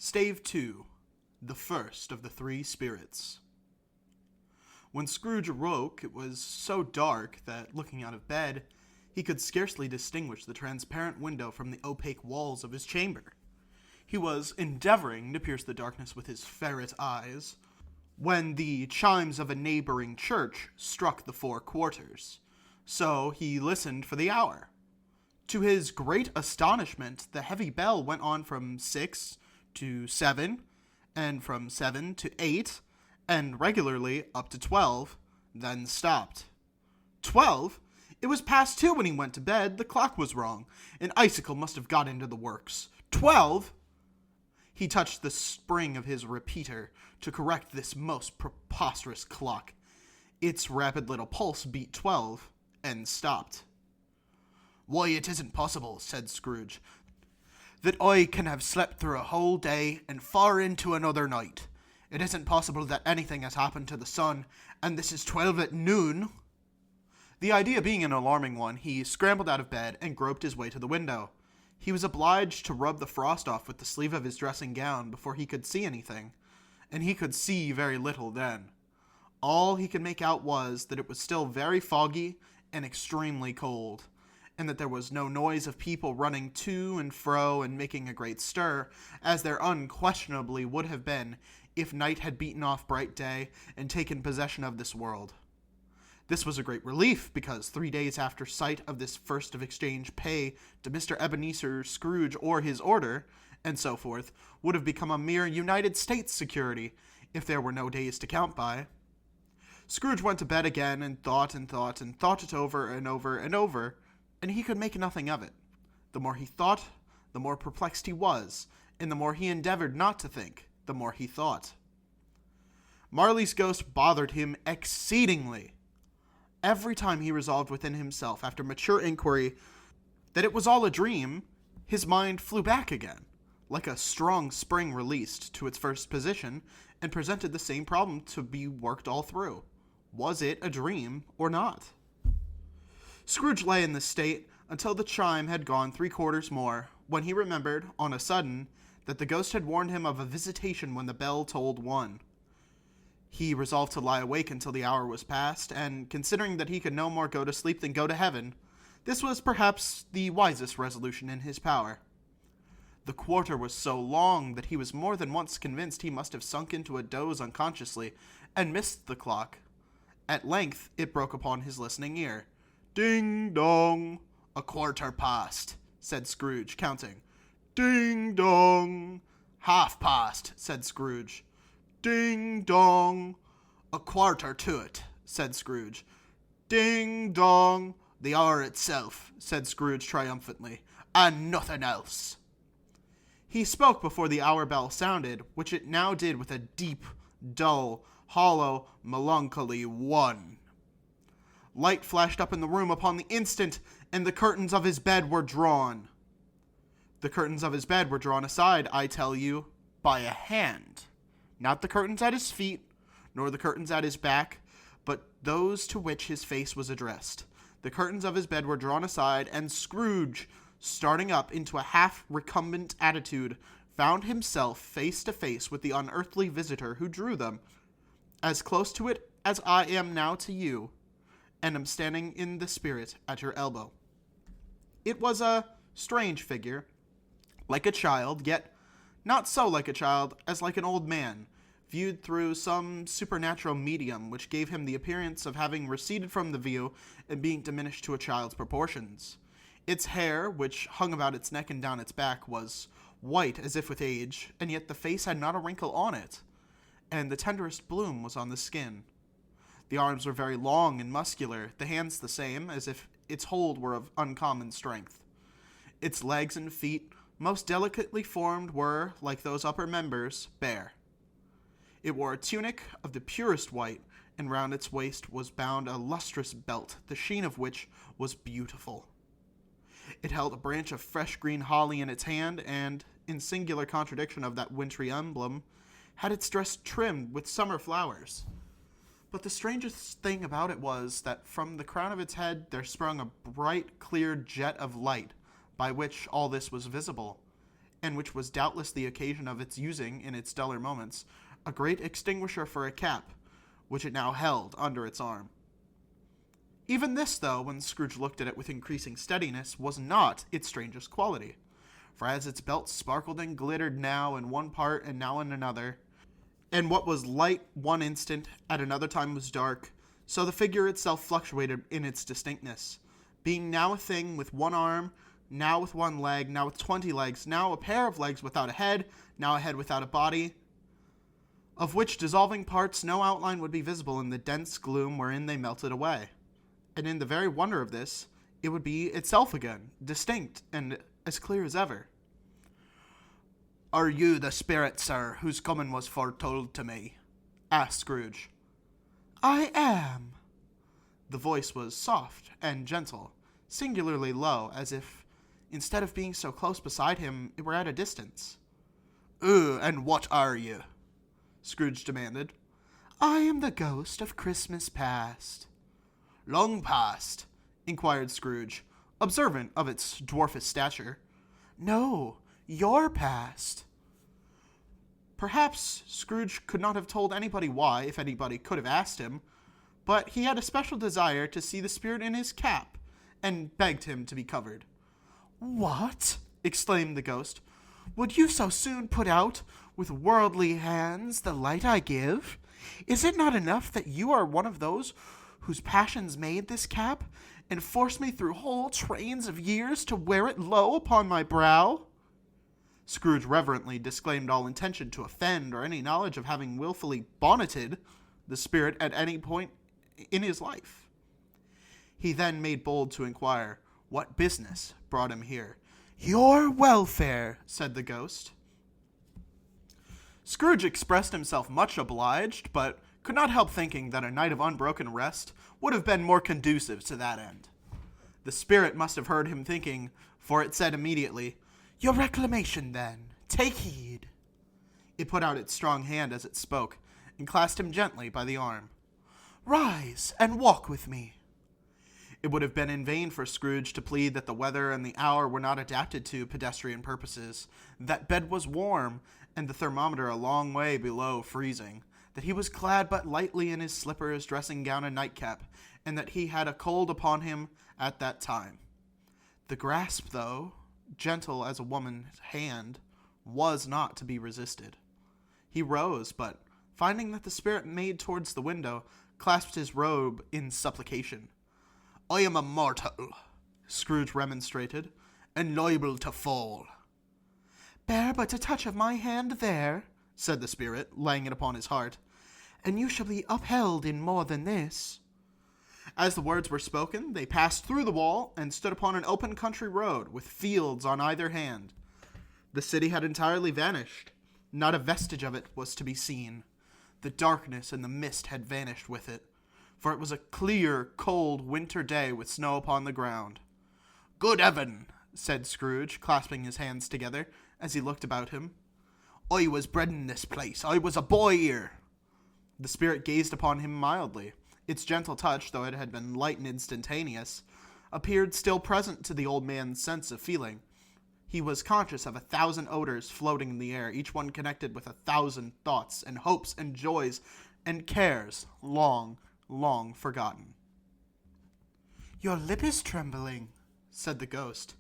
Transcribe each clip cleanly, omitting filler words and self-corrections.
Stave 2, the first of the three spirits. When Scrooge awoke, it was so dark that, looking out of bed, he could scarcely distinguish the transparent window from the opaque walls of his chamber. He was endeavoring to pierce the darkness with his ferret eyes, when the chimes of a neighboring church struck the 4 quarters. So he listened for the hour. To his great astonishment, the heavy bell went on from 6 to 7, and from 7 to 8, and regularly up to 12, then stopped. 12? It was past 2 when he went to bed. The clock was wrong. An icicle must have got into the works. 12? He touched the spring of his repeater to correct this most preposterous clock. Its rapid little pulse beat 12, and stopped. "Why, it isn't possible," said Scrooge, "that I can have slept through a whole day and far into another night. It isn't possible that anything has happened to the sun, and this is 12 at noon." The idea being an alarming one, he scrambled out of bed and groped his way to the window. He was obliged to rub the frost off with the sleeve of his dressing gown before he could see anything, and he could see very little then. All he could make out was that it was still very foggy and extremely cold, and that there was no noise of people running to and fro and making a great stir, as there unquestionably would have been if night had beaten off bright day and taken possession of this world. This was a great relief, because 3 days after sight of this first of exchange pay to Mr. Ebenezer Scrooge or his order, and so forth, would have become a mere United States security, if there were no days to count by. Scrooge went to bed again and thought it over and over and over, and he could make nothing of it. The more he thought, the more perplexed he was, and the more he endeavored not to think, the more he thought. Marley's ghost bothered him exceedingly. Every time he resolved within himself, after mature inquiry, that it was all a dream, his mind flew back again, like a strong spring released, to its first position, and presented the same problem to be worked all through. Was it a dream or not? Scrooge lay in this state until the chime had gone 3 quarters more, when he remembered, on a sudden, that the ghost had warned him of a visitation when the bell tolled 1. He resolved to lie awake until the hour was past, and considering that he could no more go to sleep than go to heaven, this was perhaps the wisest resolution in his power. The quarter was so long that he was more than once convinced he must have sunk into a doze unconsciously, and missed the clock. At length it broke upon his listening ear. "Ding dong! A quarter past," said Scrooge, counting. "Ding dong! Half past," said Scrooge. "Ding dong! A quarter to it," said Scrooge. "Ding dong! The hour itself," said Scrooge triumphantly, "and nothing else." He spoke before the hour bell sounded, which it now did with a deep, dull, hollow, melancholy 1. Light flashed up in the room upon the instant, and the curtains of his bed were drawn. The curtains of his bed were drawn aside, I tell you, by a hand. Not the curtains at his feet, nor the curtains at his back, but those to which his face was addressed. The curtains of his bed were drawn aside, and Scrooge, starting up into a half-recumbent attitude, found himself face to face with the unearthly visitor who drew them, as close to it as I am now to you, and am standing in the spirit at your elbow. It was a strange figure, like a child, yet not so like a child as like an old man, viewed through some supernatural medium which gave him the appearance of having receded from the view and being diminished to a child's proportions. Its hair, which hung about its neck and down its back, was white as if with age, and yet the face had not a wrinkle on it, and the tenderest bloom was on the skin. The arms were very long and muscular, the hands the same, as if its hold were of uncommon strength. Its legs and feet, most delicately formed, were, like those upper members, bare. It wore a tunic of the purest white, and round its waist was bound a lustrous belt, the sheen of which was beautiful. It held a branch of fresh green holly in its hand, and, in singular contradiction of that wintry emblem, had its dress trimmed with summer flowers. But the strangest thing about it was that from the crown of its head there sprung a bright, clear jet of light, by which all this was visible. and which was doubtless the occasion of its using, in its duller moments, a great extinguisher for a cap, which it now held under its arm. Even this, though, when Scrooge looked at it with increasing steadiness, was not its strangest quality, for as its belt sparkled and glittered now in one part and now in another, and what was light one instant at another time was dark, so the figure itself fluctuated in its distinctness, being now a thing with one arm, now with one leg, now with 20 legs, now a pair of legs without a head, now a head without a body, of which dissolving parts no outline would be visible in the dense gloom wherein they melted away. And in the very wonder of this, it would be itself again, distinct and as clear as ever. "Are you the spirit, sir, whose coming was foretold to me?" asked Scrooge. "I am." The voice was soft and gentle, singularly low, as if, instead of being so close beside him, it were at a distance. And what are you?" Scrooge demanded. "I am the ghost of Christmas past." "Long past?" inquired Scrooge, observant of its dwarfish stature. "No, your past." Perhaps Scrooge could not have told anybody why, if anybody could have asked him, but he had a special desire to see the spirit in his cap, and begged him to be covered. "What?" exclaimed the ghost. "Would you so soon put out, with worldly hands, the light I give? Is it not enough that you are one of those whose passions made this cap, and forced me through whole trains of years to wear it low upon my brow?" Scrooge reverently disclaimed all intention to offend or any knowledge of having willfully bonneted the spirit at any point in his life. He then made bold to inquire what business brought him here. "Your welfare," said the ghost. Scrooge expressed himself much obliged, but could not help thinking that a night of unbroken rest would have been more conducive to that end. The spirit must have heard him thinking, for it said immediately, "Your reclamation, then. Take heed." It put out its strong hand as it spoke, and clasped him gently by the arm. "Rise and walk with me." It would have been in vain for Scrooge to plead that the weather and the hour were not adapted to pedestrian purposes, that bed was warm, and the thermometer a long way below freezing, that he was clad but lightly in his slippers, dressing gown, and nightcap, and that he had a cold upon him at that time. The grasp, though gentle as a woman's hand, was not to be resisted. He rose, but, finding that the spirit made towards the window, clasped his robe in supplication. "I am a mortal," Scrooge remonstrated, "and liable to fall." "Bear but a touch of my hand there," said the spirit, laying it upon his heart, "and you shall be upheld in more than this." As the words were spoken, they passed through the wall and stood upon an open country road, with fields on either hand. The city had entirely vanished. Not a vestige of it was to be seen. The darkness and the mist had vanished with it, for it was a clear, cold winter day with snow upon the ground. "Good heaven," said Scrooge, clasping his hands together, as he looked about him. "I was bred in this place. I was a boy here." The spirit gazed upon him mildly. Its gentle touch, though it had been light and instantaneous, appeared still present to the old man's sense of feeling. He was conscious of 1,000 odors floating in the air, each one connected with 1,000 thoughts and hopes and joys and cares long, long forgotten. "Your lip is trembling," said the ghost.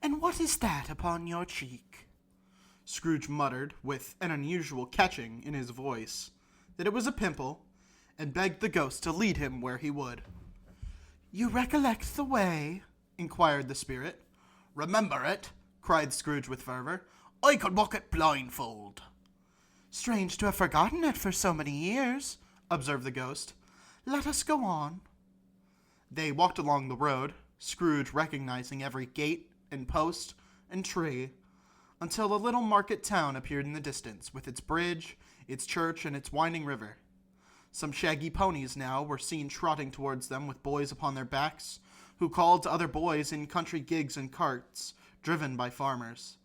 "And what is that upon your cheek?" Scrooge muttered, with an unusual catching in his voice, that it was a pimple, and begged the ghost to lead him where he would. "You recollect the way?" inquired the spirit. "Remember it?" cried Scrooge with fervor. "I could walk it blindfold." "Strange to have forgotten it for so many years," observed the ghost. "Let us go on." They walked along the road, Scrooge recognizing every gate and post and tree, until a little market town appeared in the distance, with its bridge, its church, and its winding river. Some shaggy ponies now were seen trotting towards them with boys upon their backs, who called to other boys in country gigs and carts, driven by farmers.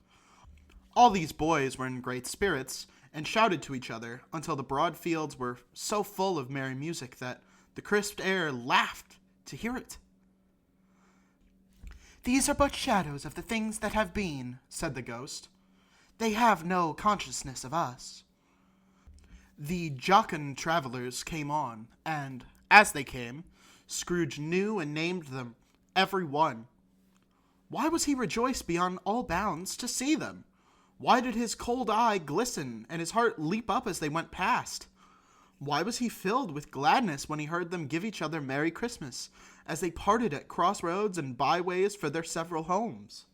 All these boys were in great spirits, and shouted to each other, until the broad fields were so full of merry music that the crisp air laughed to hear it. "These are but shadows of the things that have been," said the ghost. They have no consciousness of us. The jocund travelers came on, and, as they came, Scrooge knew and named them, every one. Why was he rejoiced beyond all bounds to see them? Why did his cold eye glisten and his heart leap up as they went past? Why was he filled with gladness when he heard them give each other Merry Christmas, as they parted at crossroads and byways for their several homes?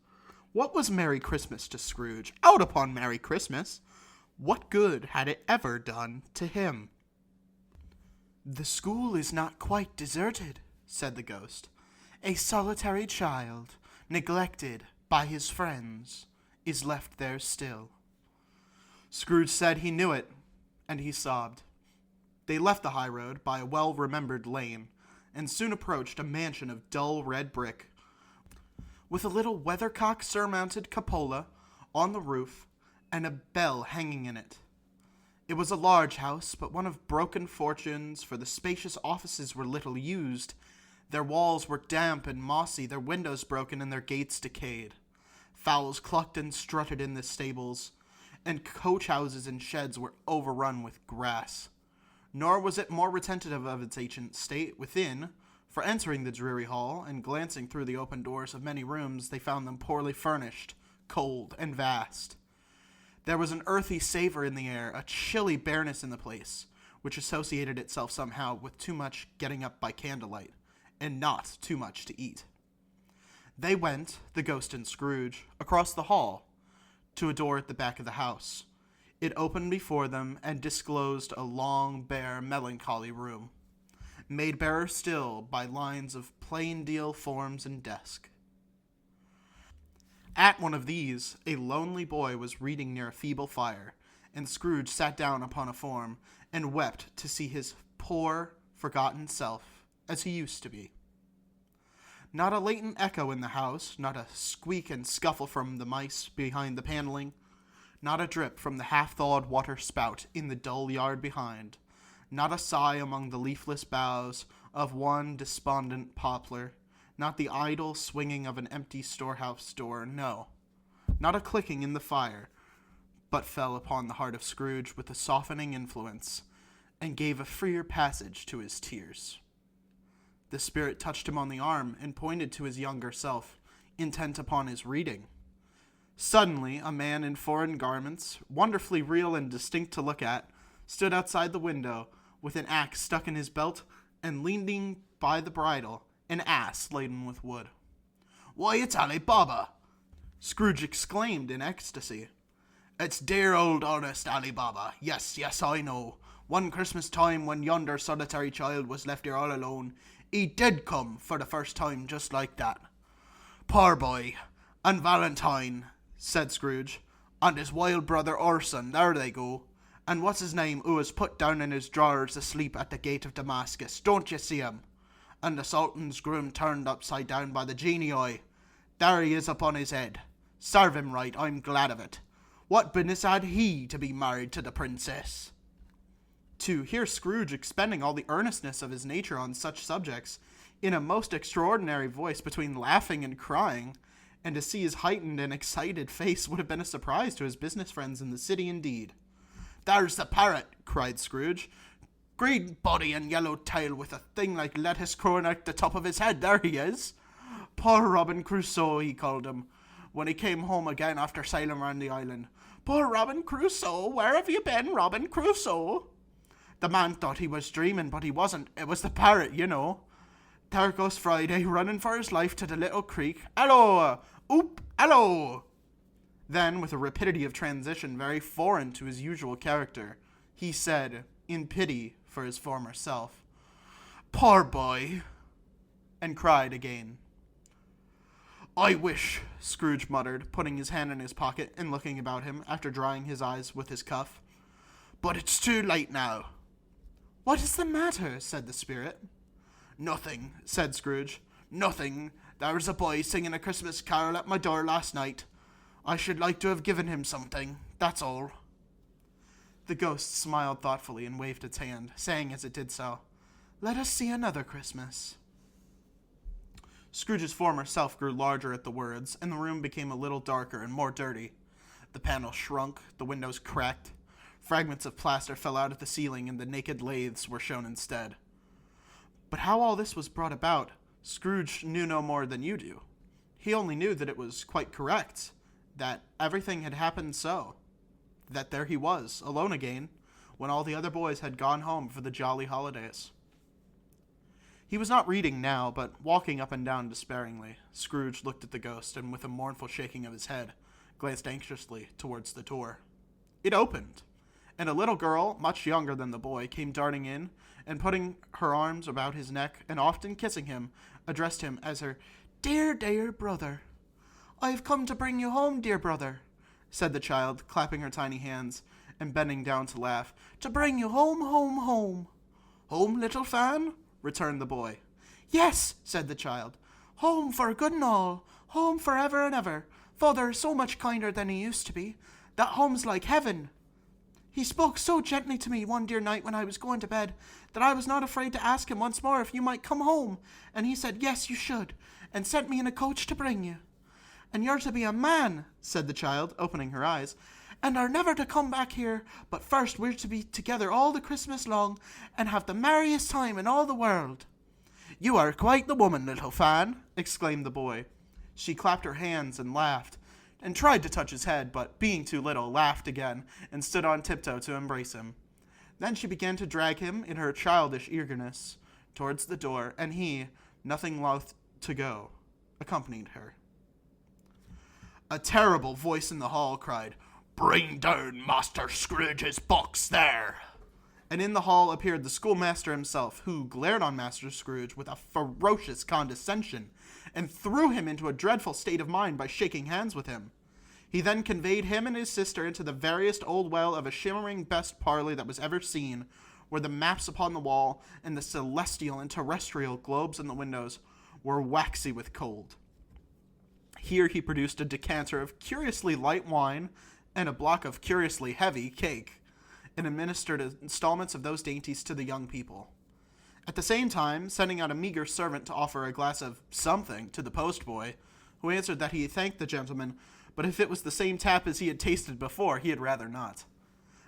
What was Merry Christmas to Scrooge? Out upon Merry Christmas! What good had it ever done to him? "The school is not quite deserted," said the ghost. "A solitary child, neglected by his friends, is left there still." Scrooge said he knew it, and he sobbed. They left the high road by a well-remembered lane, and soon approached a mansion of dull red brick, with a little weathercock-surmounted cupola on the roof, and a bell hanging in it. It was a large house, but one of broken fortunes, for the spacious offices were little used. Their walls were damp and mossy, their windows broken, and their gates decayed. Fowls clucked and strutted in the stables, and coach-houses and sheds were overrun with grass. Nor was it more retentive of its ancient state within, for entering the dreary hall, and glancing through the open doors of many rooms, they found them poorly furnished, cold, and vast. There was an earthy savor in the air, a chilly bareness in the place, which associated itself somehow with too much getting up by candlelight, and not too much to eat. They went, the ghost and Scrooge, across the hall, to a door at the back of the house. It opened before them and disclosed a long, bare, melancholy room, made barer still by lines of plain deal forms and desk. At one of these, a lonely boy was reading near a feeble fire, and Scrooge sat down upon a form and wept to see his poor, forgotten self as he used to be. Not a latent echo in the house, not a squeak and scuffle from the mice behind the paneling, not a drip from the half-thawed water spout in the dull yard behind, not a sigh among the leafless boughs of one despondent poplar, not the idle swinging of an empty storehouse door, no, not a clicking in the fire, but fell upon the heart of Scrooge with a softening influence, and gave a freer passage to his tears. The spirit touched him on the arm and pointed to his younger self, intent upon his reading. Suddenly, a man in foreign garments, wonderfully real and distinct to look at, stood outside the window, with an axe stuck in his belt, and leaning by the bridle, an ass laden with wood. "Why, it's Ali Baba!" Scrooge exclaimed in ecstasy. "It's dear old honest Ali Baba. Yes, yes, I know. One Christmas time, when yonder solitary child was left here all alone, he did come for the first time just like that. Poor boy. And Valentine," said Scrooge, "and his wild brother Orson, there they go. And what's his name, who was put down in his drawers asleep at the gate of Damascus, don't you see him? And the Sultan's groom turned upside down by the genii. There he is upon his head. Serve him right, I'm glad of it. What business had he to be married to the princess?" To hear Scrooge expending all the earnestness of his nature on such subjects, in a most extraordinary voice between laughing and crying, and to see his heightened and excited face would have been a surprise to his business friends in the city indeed. "There's the parrot," cried Scrooge. "Green body and yellow tail with a thing like lettuce growing out the top of his head. There he is. Poor Robin Crusoe, he called him, when he came home again after sailing round the island. Poor Robin Crusoe, where have you been, Robin Crusoe?" The man thought he was dreaming, but he wasn't. It was the parrot, you know. There goes Friday, running for his life to the little creek. "Hallo! Oop! Hallo!" Then, with a rapidity of transition very foreign to his usual character, he said, in pity for his former self, "Poor boy," and cried again. "I wish," Scrooge muttered, putting his hand in his pocket and looking about him after drying his eyes with his cuff, "but it's too late now." "What is the matter?" said the spirit. "Nothing," said Scrooge. "Nothing. There was a boy singing a Christmas carol at my door last night. I should like to have given him something, that's all." The ghost smiled thoughtfully and waved its hand, saying as it did so, "Let us see another Christmas." Scrooge's former self grew larger at the words, and the room became a little darker and more dirty. The panel shrunk, the windows cracked. Fragments of plaster fell out of the ceiling, and the naked lathes were shown instead. But how all this was brought about, Scrooge knew no more than you do. He only knew that it was quite correct, that everything had happened so, that there he was, alone again, when all the other boys had gone home for the jolly holidays. He was not reading now, but walking up and down despairingly. Scrooge looked at the ghost, and with a mournful shaking of his head, glanced anxiously towards the door. It opened, and a little girl, much younger than the boy, came darting in, and putting her arms about his neck, and often kissing him, addressed him as her "Dear, dear brother." "I have come to bring you home, dear brother," said the child, clapping her tiny hands, and bending down to laugh. "To bring you home, home, home." "Home, little Fan?" returned the boy. "Yes," said the child. "Home for good and all. Home for ever and ever. Father is so much kinder than he used to be. That home's like heaven. He spoke so gently to me one dear night when I was going to bed that I was not afraid to ask him once more if you might come home, and he said yes, you should, and sent me in a coach to bring you. And you're to be a man," said the child, opening her eyes, "and are never to come back here, but first we're to be together all the Christmas long, and have the merriest time in all the world." "You are quite the woman, little Fan," exclaimed the boy. She clapped her hands and laughed, and tried to touch his head, but being too little, laughed again, and stood on tiptoe to embrace him. Then she began to drag him, in her childish eagerness, towards the door, and he, nothing loth to go, accompanied her. A terrible voice in the hall cried, "Bring down Master Scrooge's box there!" And in the hall appeared the schoolmaster himself, who glared on Master Scrooge with a ferocious condescension, and threw him into a dreadful state of mind by shaking hands with him. He then conveyed him and his sister into the veriest old well of a shimmering best parlor that was ever seen, where the maps upon the wall, and the celestial and terrestrial globes in the windows, were waxy with cold. Here he produced a decanter of curiously light wine, and a block of curiously heavy cake, and administered installments of those dainties to the young people. At the same time, sending out a meager servant to offer a glass of something to the postboy, who answered that he thanked the gentleman, but if it was the same tap as he had tasted before, he had rather not.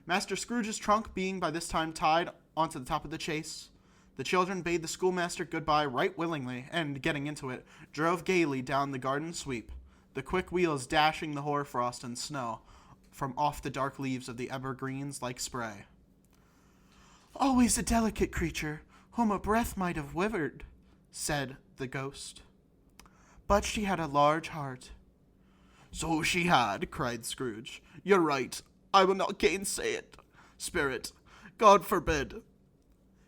Master Scrooge's trunk being by this time tied onto the top of the chaise, the children bade the schoolmaster goodbye right willingly, and, getting into it, drove gaily down the garden sweep, the quick wheels dashing the hoarfrost and snow from off the dark leaves of the evergreens like spray. "Always a delicate creature, whom a breath might have withered," said the ghost. "But she had a large heart." "So she had," cried Scrooge. "You're right. I will not gainsay it. Spirit, God forbid."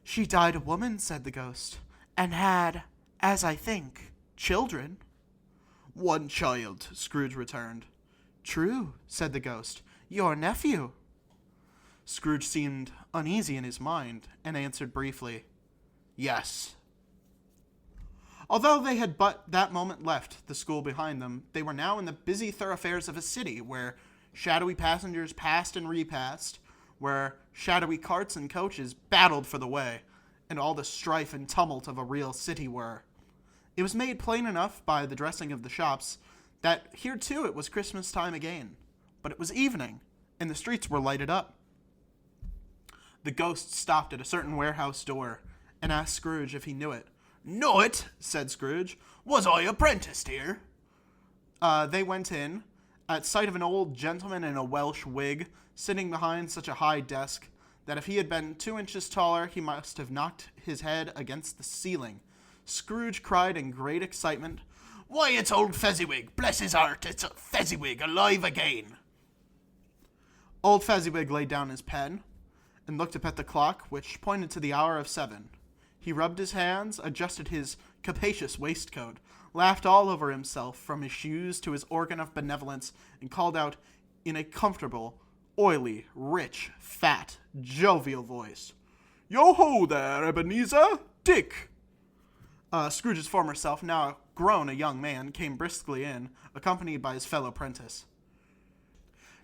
"She died a woman," said the ghost, "and had, as I think, children." "One child," Scrooge returned. "True," said the ghost. "Your nephew." Scrooge seemed uneasy in his mind, and answered briefly, "Yes." Although they had but that moment left the school behind them, they were now in the busy thoroughfares of a city, where shadowy passengers passed and repassed, where shadowy carts and coaches battled for the way, and all the strife and tumult of a real city were. It was made plain enough by the dressing of the shops that here too it was Christmas time again, but it was evening, and the streets were lighted up. The ghost stopped at a certain warehouse door, and asked Scrooge if he knew it. "Know it?" said Scrooge. "Was I apprenticed here?" They went in, at sight of an old gentleman in a Welsh wig, sitting behind such a high desk that if he had been 2 inches taller, he must have knocked his head against the ceiling. Scrooge cried in great excitement, "Why, it's old Fezziwig! Bless his heart, it's Fezziwig alive again!" Old Fezziwig laid down his pen, and looked up at the clock, which pointed to the hour of 7. He rubbed his hands, adjusted his capacious waistcoat, laughed all over himself, from his shoes to his organ of benevolence, and called out in a comfortable, oily, rich, fat, jovial voice, "Yo-ho there, Ebenezer! Dick!" Scrooge's former self, now grown a young man, came briskly in, accompanied by his fellow prentice.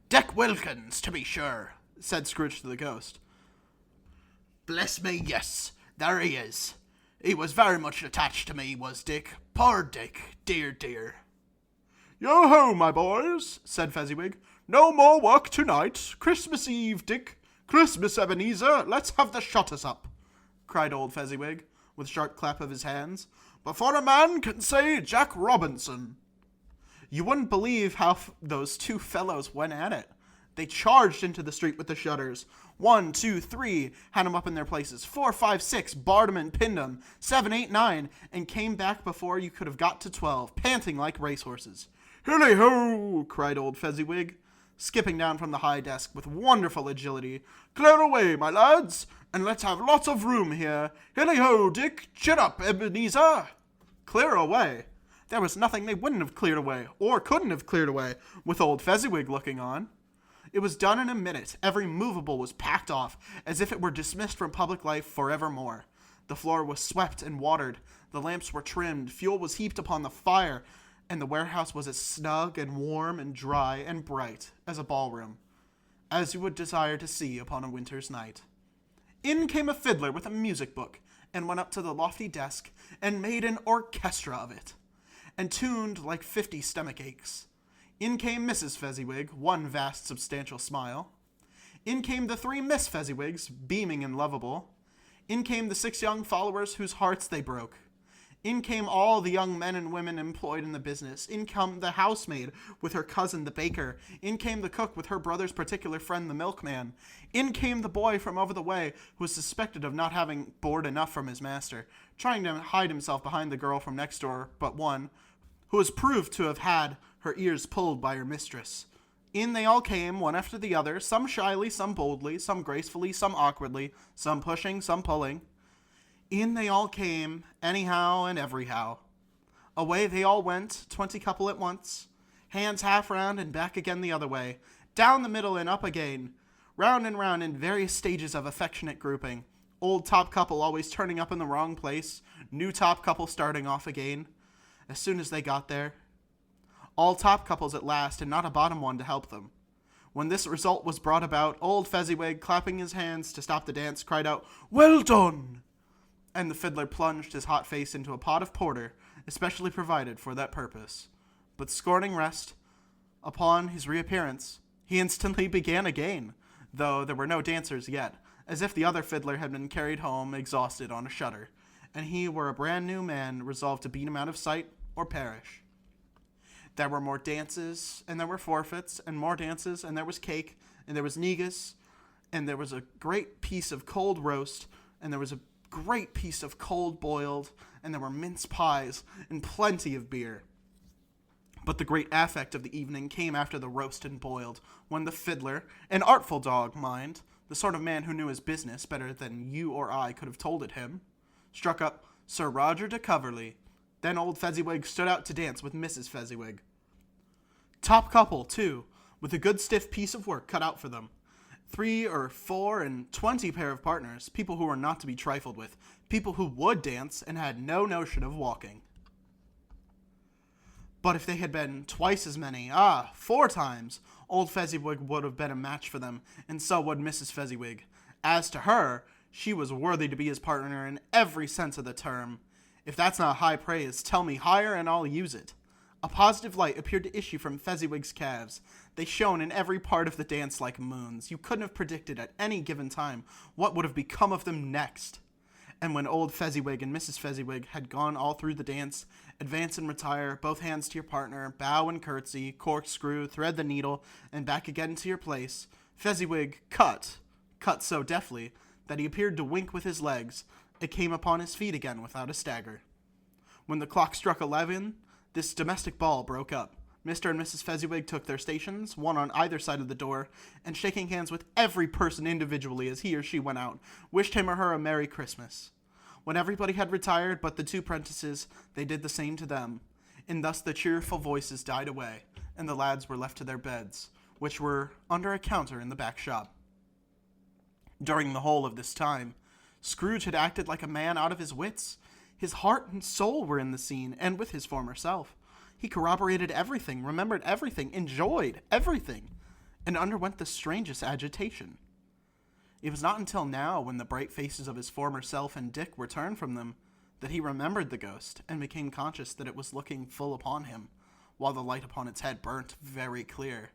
"Dick Wilkins, to be sure," said Scrooge to the ghost. "Bless me, yes, there he is. He was very much attached to me, was Dick. Poor Dick, dear, dear." "Yo-ho, my boys," said Fezziwig. No more work tonight. Christmas Eve, Dick. Christmas, Ebenezer. Let's have the shutters up, cried old Fezziwig, with a sharp clap of his hands, before a man can say Jack Robinson. You wouldn't believe how those two fellows went at it. They charged into the street with the shutters. 1, 2, 3, had 'em up in their places. 4, 5, 6, barred 'em and pinned 'em. 7, 8, 9, and came back before you could have got to 12, panting like racehorses. Hilly-ho! Cried old Fezziwig, skipping down from the high desk with wonderful agility. Clear away, my lads, and let's have lots of room here. Hilly-ho, Dick! Chin up, Ebenezer! Clear away? There was nothing they wouldn't have cleared away, or couldn't have cleared away, with old Fezziwig looking on. It was done in a minute. Every movable was packed off, as if it were dismissed from public life forevermore. The floor was swept and watered. The lamps were trimmed. Fuel was heaped upon the fire, and the warehouse was as snug and warm and dry and bright as a ballroom, as you would desire to see upon a winter's night. In came a fiddler with a music book, and went up to the lofty desk, and made an orchestra of it, and tuned like 50 stomach aches. In came Mrs. Fezziwig, one vast substantial smile. In came the 3 Miss Fezziwigs, beaming and lovable. In came the 6 young followers whose hearts they broke. In came all the young men and women employed in the business. In came the housemaid with her cousin the baker. In came the cook with her brother's particular friend the milkman. In came the boy from over the way who was suspected of not having board enough from his master, trying to hide himself behind the girl from next door but one, who was proved to have had her ears pulled by her mistress. In they all came, one after the other, some shyly, some boldly, some gracefully, some awkwardly, some pushing, some pulling. In they all came, anyhow and everyhow. Away they all went, 20 couple at once, hands half round and back again the other way, down the middle and up again, round and round in various stages of affectionate grouping, old top couple always turning up in the wrong place, new top couple starting off again, as soon as they got there. All top couples at last, and not a bottom one to help them. When this result was brought about, old Fezziwig, clapping his hands to stop the dance, cried out, "Well done!" And the fiddler plunged his hot face into a pot of porter, especially provided for that purpose. But scorning rest, upon his reappearance, he instantly began again, though there were no dancers yet, as if the other fiddler had been carried home exhausted on a shutter, and he were a brand new man resolved to beat him out of sight or perish. There were more dances, and there were forfeits, and more dances, and there was cake, and there was negus, and there was a great piece of cold roast, and there was a great piece of cold boiled, and there were mince pies, and plenty of beer. But the great affect of the evening came after the roast and boiled, when the fiddler, an artful dog, mind, the sort of man who knew his business better than you or I could have told it him, struck up Sir Roger de Coverley. Then old Fezziwig stood out to dance with Mrs. Fezziwig. Top couple, too, with a good stiff piece of work cut out for them. 3 or 4 and 20 pair of partners, people who were not to be trifled with, people who would dance and had no notion of walking. But if they had been twice as many, 4 times, old Fezziwig would have been a match for them, and so would Mrs. Fezziwig. As to her, she was worthy to be his partner in every sense of the term. If that's not high praise, tell me higher and I'll use it. A positive light appeared to issue from Fezziwig's calves. They shone in every part of the dance like moons. You couldn't have predicted at any given time what would have become of them next. And when old Fezziwig and Mrs. Fezziwig had gone all through the dance, advance and retire, both hands to your partner, bow and curtsy, corkscrew, thread the needle, and back again to your place, Fezziwig cut so deftly that he appeared to wink with his legs. It came upon his feet again without a stagger. When the clock struck 11, this domestic ball broke up. Mr. and Mrs. Fezziwig took their stations, one on either side of the door, and shaking hands with every person individually as he or she went out, wished him or her a Merry Christmas. When everybody had retired but the 2 prentices, they did the same to them, and thus the cheerful voices died away, and the lads were left to their beds, which were under a counter in the back shop. During the whole of this time, Scrooge had acted like a man out of his wits. His heart and soul were in the scene, and with his former self. He corroborated everything, remembered everything, enjoyed everything, and underwent the strangest agitation. It was not until now, when the bright faces of his former self and Dick were turned from them, that he remembered the ghost, and became conscious that it was looking full upon him, while the light upon its head burnt very clear.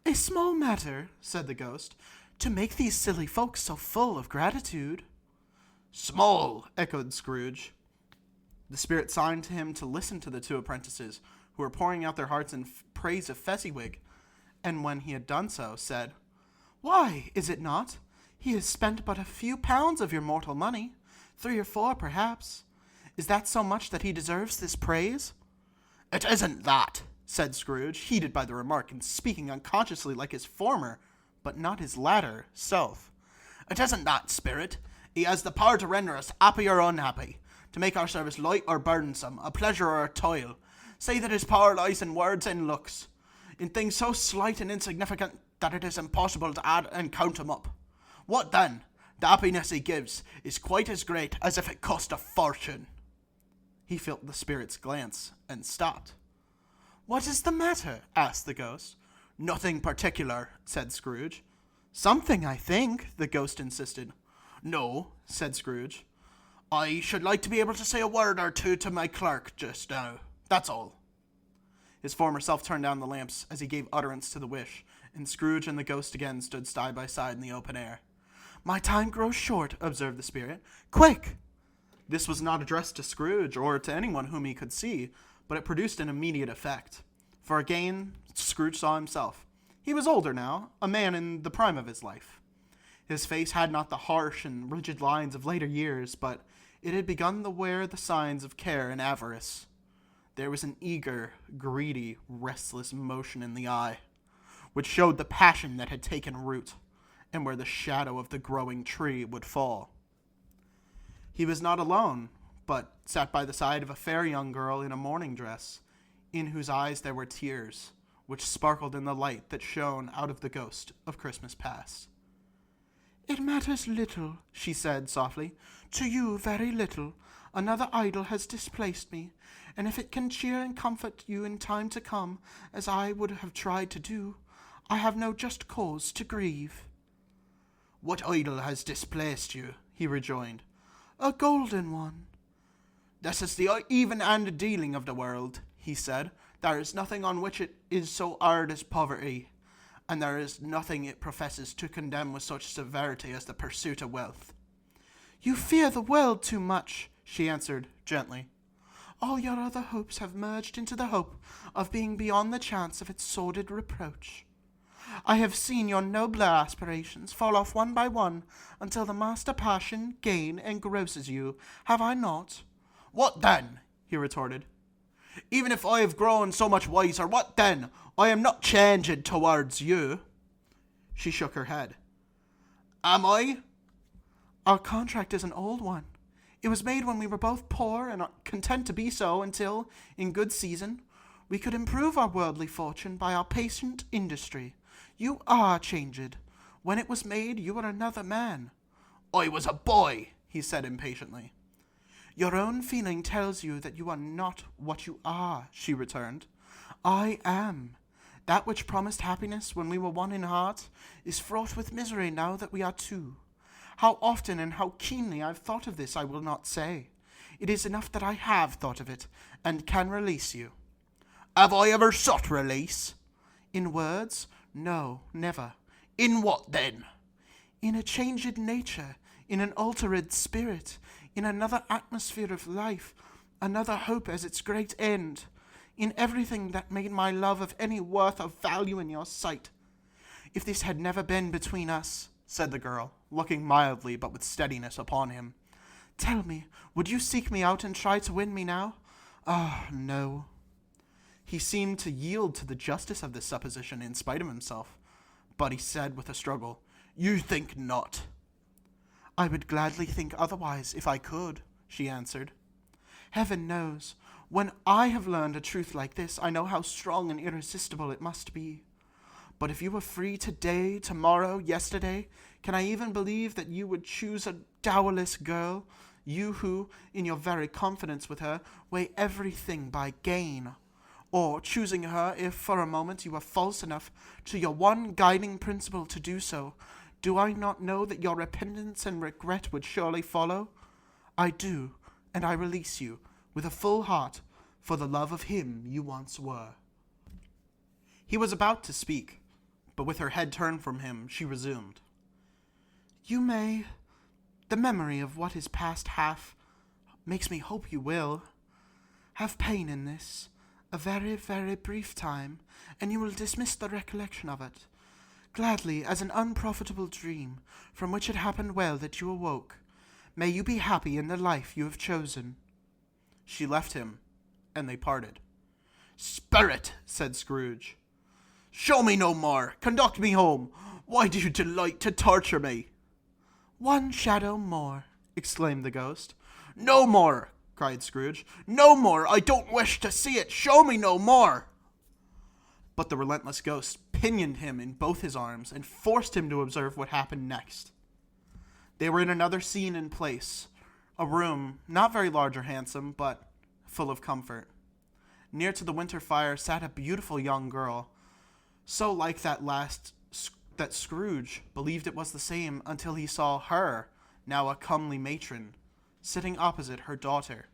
"A small matter," said the ghost, "to make these silly folks so full of gratitude." "Small," echoed Scrooge. The spirit signed to him to listen to the two apprentices, who were pouring out their hearts in praise of Fezziwig, and when he had done so, said, "Why, is it not? He has spent but a few pounds of your mortal money, 3 or 4 perhaps. Is that so much that he deserves this praise?" "It isn't that," said Scrooge, heated by the remark, and speaking unconsciously like his former, but not his latter, self. "It isn't that, spirit. He has the power to render us happy or unhappy, to make our service light or burdensome, a pleasure or a toil. Say that his power lies in words and looks, in things so slight and insignificant that it is impossible to add and count them up. What then? The happiness he gives is quite as great as if it cost a fortune." He felt the spirit's glance and stopped. "What is the matter?" asked the ghost. "Nothing particular," said Scrooge. "Something, I think," the ghost insisted. "No," said Scrooge. "I should like to be able to say a word or two to my clerk just now. That's all." His former self turned down the lamps as he gave utterance to the wish, and Scrooge and the ghost again stood side by side in the open air. "My time grows short," observed the spirit. "Quick!" This was not addressed to Scrooge or to anyone whom he could see, but it produced an immediate effect. For again, Scrooge saw himself. He was older now, a man in the prime of his life. His face had not the harsh and rigid lines of later years, but it had begun to wear the signs of care and avarice. There was an eager, greedy, restless motion in the eye, which showed the passion that had taken root, and where the shadow of the growing tree would fall. He was not alone, but sat by the side of a fair young girl in a mourning dress, in whose eyes there were tears, which sparkled in the light that shone out of the ghost of Christmas past. "It matters little," she said softly. "To you, very little. Another idol has displaced me, and if it can cheer and comfort you in time to come, as I would have tried to do, I have no just cause to grieve." "What idol has displaced you?" he rejoined. "A golden one." "This is the even-handed dealing of the world," he said. "There is nothing on which it is so hard as poverty, and there is nothing it professes to condemn with such severity as the pursuit of wealth." "You fear the world too much," she answered gently. "All your other hopes have merged into the hope of being beyond the chance of its sordid reproach. I have seen your nobler aspirations fall off one by one until the master passion, gain, engrosses you, have I not?" "What then?" he retorted. "Even if I have grown so much wiser, what then? I am not changed towards you." She shook her head. "Am I?" "Our contract is an old one. It was made when we were both poor and content to be so until, in good season, we could improve our worldly fortune by our patient industry. You are changed. When it was made, you were another man." "I was a boy," he said impatiently. "Your own feeling tells you that you are not what you are," she returned. "I am. That which promised happiness when we were one in heart is fraught with misery now that we are two. How often and how keenly I've thought of this I will not say. It is enough that I have thought of it, and can release you." "Have I ever sought release?" "In words? No, never." "In what then?" "In a changed nature, in an altered spirit, in another atmosphere of life, another hope as its great end, in everything that made my love of any worth of value in your sight. If this had never been between us," said the girl, looking mildly but with steadiness upon him, "tell me, would you seek me out and try to win me now? Ah, no." He seemed to yield to the justice of this supposition in spite of himself, but he said with a struggle, "You think not?" "I would gladly think otherwise if I could," she answered. "Heaven knows, when I have learned a truth like this, I know how strong and irresistible it must be. But if you were free today, tomorrow, yesterday, can I even believe that you would choose a dowerless girl, you who, in your very confidence with her, weigh everything by gain? Or, choosing her, if for a moment you were false enough to your one guiding principle to do so, do I not know that your repentance and regret would surely follow? I do, and I release you, with a full heart, for the love of him you once were." He was about to speak, but with her head turned from him, she resumed. You may. The memory of what is past makes me hope you will. Have pain in this, a very, very brief time, and you will dismiss the recollection of it, gladly as an unprofitable dream, from which it happened well that you awoke. May you be happy in the life you have chosen. She left him, and they parted. Spirit, said Scrooge, show me no more. Conduct me home. Why do you delight to torture me? One shadow more, exclaimed the ghost. No more, cried Scrooge. No more. I don't wish to see it. Show me no more. But the relentless ghost pinioned him in both his arms and forced him to observe what happened next. They were in another scene and place, a room not very large or handsome, but full of comfort. Near to the winter fire sat a beautiful young girl, so like that Scrooge believed it was the same until he saw her, now a comely matron, sitting opposite her daughter.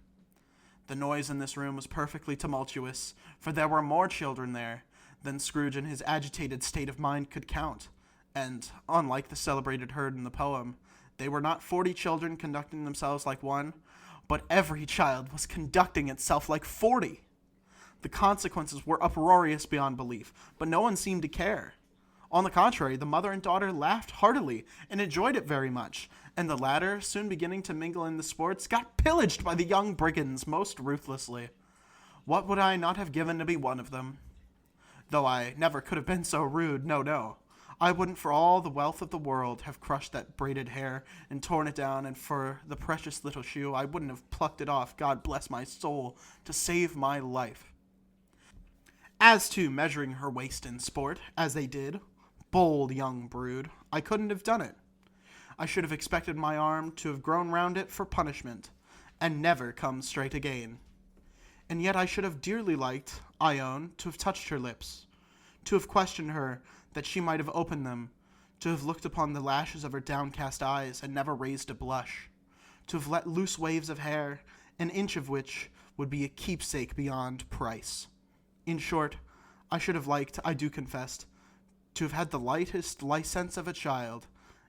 The noise in this room was perfectly tumultuous, for there were more children there than Scrooge in his agitated state of mind could count, and, unlike the celebrated herd in the poem, they were not 40 children conducting themselves like one, but every child was conducting itself like 40. The consequences were uproarious beyond belief, but no one seemed to care. On the contrary, the mother and daughter laughed heartily and enjoyed it very much, and the latter, soon beginning to mingle in the sports, got pillaged by the young brigands most ruthlessly. What would I not have given to be one of them? Though I never could have been so rude, no. I wouldn't for all the wealth of the world have crushed that braided hair and torn it down, and for the precious little shoe I wouldn't have plucked it off, God bless my soul, to save my life. As to measuring her waist in sport, as they did, bold young brood, I couldn't have done it. I should have expected my arm to have grown round it for punishment, and never come straight again. And yet I should have dearly liked, I own, to have touched her lips, to have questioned her that she might have opened them, to have looked upon the lashes of her downcast eyes and never raised a blush, to have let loose waves of hair, an inch of which would be a keepsake beyond price. In short, I should have liked, I do confess, to have had the lightest license of a child,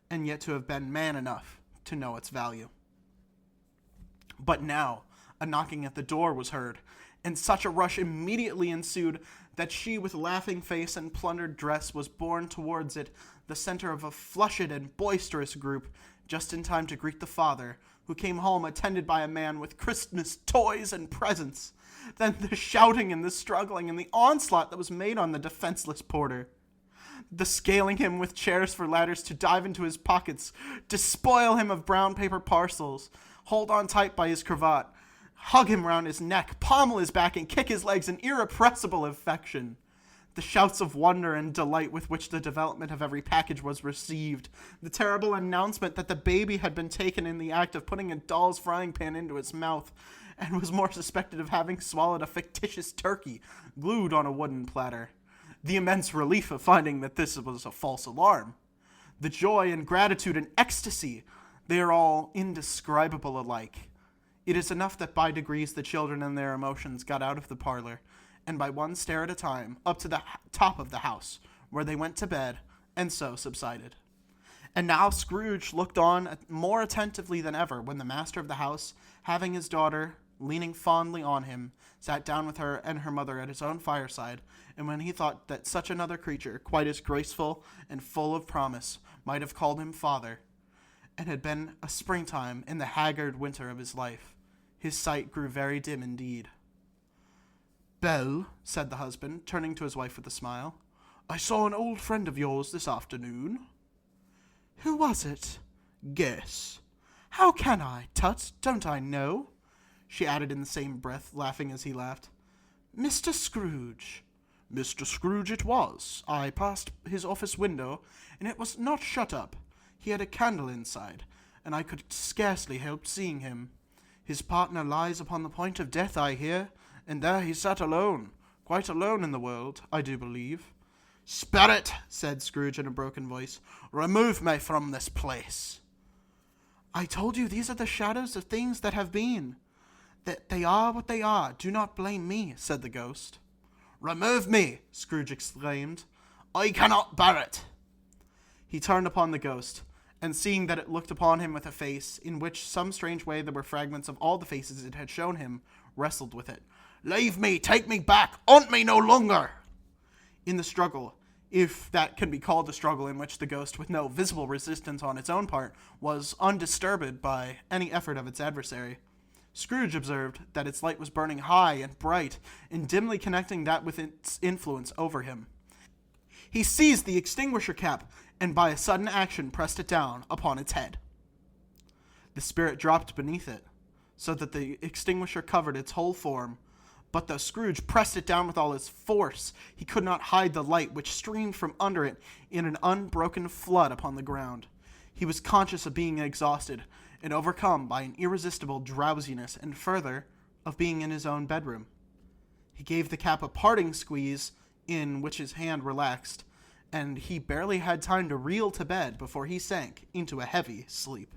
and yet to have been man enough to know its value. But now, a knocking at the door was heard, and such a rush immediately ensued that she, with laughing face and plundered dress, was borne towards it, the center of a flushed and boisterous group, just in time to greet the father, who came home attended by a man with Christmas toys and presents. Then the shouting and the struggling and the onslaught that was made on the defenseless porter. The scaling him with chairs for ladders to dive into his pockets, despoil him of brown paper parcels, hold on tight by his cravat, hug him round his neck, pommel his back, and kick his legs in irrepressible affection. The shouts of wonder and delight with which the development of every package was received, the terrible announcement that the baby had been taken in the act of putting a doll's frying pan into its mouth, and was more suspected of having swallowed a fictitious turkey glued on a wooden platter. The immense relief of finding that this was a false alarm. The joy and gratitude and ecstasy, they are all indescribable alike. It is enough that by degrees the children and their emotions got out of the parlor, and by one stair at a time, up to the top of the house, where they went to bed, and so subsided. And now Scrooge looked on more attentively than ever when the master of the house, having his daughter, leaning fondly on him, sat down with her and her mother at his own fireside, and when he thought that such another creature, quite as graceful and full of promise, might have called him father, and had been a springtime in the haggard winter of his life, his sight grew very dim indeed. "Belle," said the husband, turning to his wife with a smile, "I saw an old friend of yours this afternoon." "Who was it?" "Guess." "How can I, Tut? Don't I know?" she added in the same breath, laughing as he laughed. "Mr. Scrooge." "Mr. Scrooge it was. I passed his office window, and it was not shut up. He had a candle inside, and I could scarcely help seeing him. His partner lies upon the point of death, I hear, and there he sat alone, quite alone in the world, I do believe." "Spirit," said Scrooge in a broken voice, "remove me from this place." "I told you these are the shadows of things that have been. That they are what they are. Do not blame me," said the ghost. "Remove me!" Scrooge exclaimed. I cannot bear it. He turned upon the ghost, and seeing that it looked upon him with a face in which some strange way there were fragments of all the faces it had shown him, wrestled with it. Leave me, take me back, haunt me no longer. In the struggle, if that can be called a struggle in which the ghost, with no visible resistance on its own part, was undisturbed by any effort of its adversary, Scrooge observed that its light was burning high and bright, and dimly connecting that with its influence over him. He seized the extinguisher cap, and by a sudden action pressed it down upon its head. The spirit dropped beneath it, so that the extinguisher covered its whole form, but though Scrooge pressed it down with all his force, he could not hide the light which streamed from under it in an unbroken flood upon the ground. He was conscious of being exhausted, and overcome by an irresistible drowsiness, and further, of being in his own bedroom. He gave the cap a parting squeeze, in which his hand relaxed, and he barely had time to reel to bed before he sank into a heavy sleep.